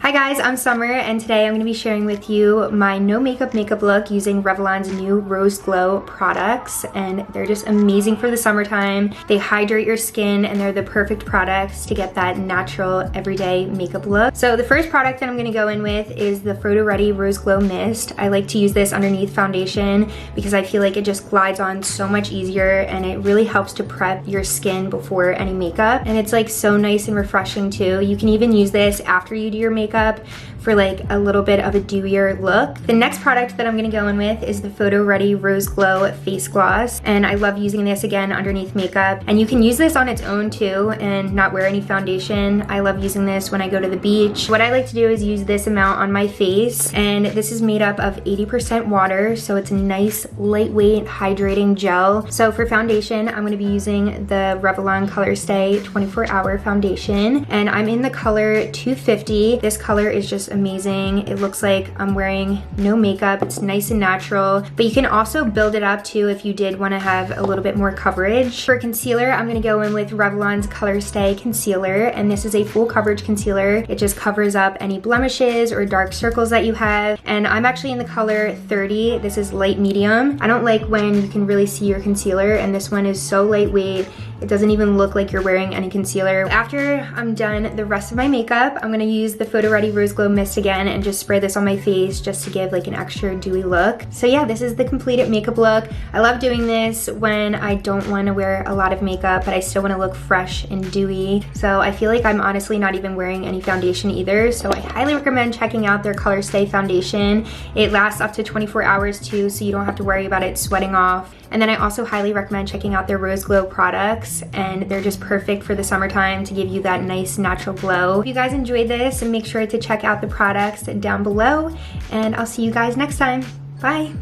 Hi guys, I'm Summer and today I'm going to be sharing with you my no makeup look using Revlon's new Rose Glow products, and they're just amazing for the summertime. They hydrate your skin and they're the perfect products to get that natural everyday makeup look. So the first product that I'm going to go in with is the PhotoReady Rose Glow Mist. I like to use this underneath foundation because I feel like it just glides on so much easier and it really helps to prep your skin before any makeup, and it's like so nice and refreshing too. You can even use this after you do your makeup for like a little bit of a dewier look. The next product that I'm gonna go in with is the PhotoReady Rose Glow Face Gloss, and I love using this again underneath makeup, and you can use this on its own too and not wear any foundation. I love using this when I go to the beach. What I like to do is use this amount on my face, and this is made up of 80% water, so it's a nice lightweight hydrating gel. So for foundation, I'm gonna be using the Revlon ColorStay 24-hour foundation, and I'm in the color 250. This color is just amazing. It looks like I'm wearing no makeup. It's nice and natural, but you can also build it up too if you did want to have a little bit more coverage. For concealer, I'm going to go in with Revlon's ColorStay concealer, and this is a full coverage concealer. It just covers up any blemishes or dark circles that you have, and I'm actually in the color 30. This is light medium. I don't like when you can really see your concealer, and this one is so lightweight. It doesn't even look like you're wearing any concealer. After I'm done the rest of my makeup, I'm gonna use the PhotoReady Rose Glow Mist again and just spray this on my face just to give like an extra dewy look. So yeah, this is the completed makeup look. I love doing this when I don't wanna wear a lot of makeup, but I still wanna look fresh and dewy. So I feel like I'm honestly not even wearing any foundation either. So I highly recommend checking out their ColorStay foundation. It lasts up to 24 hours too, so you don't have to worry about it sweating off. And then I also highly recommend checking out their Rose Glow products, and they're just perfect for the summertime to give you that nice natural glow. If you guys enjoyed this, and make sure to check out the products down below, and I'll see you guys next time. Bye.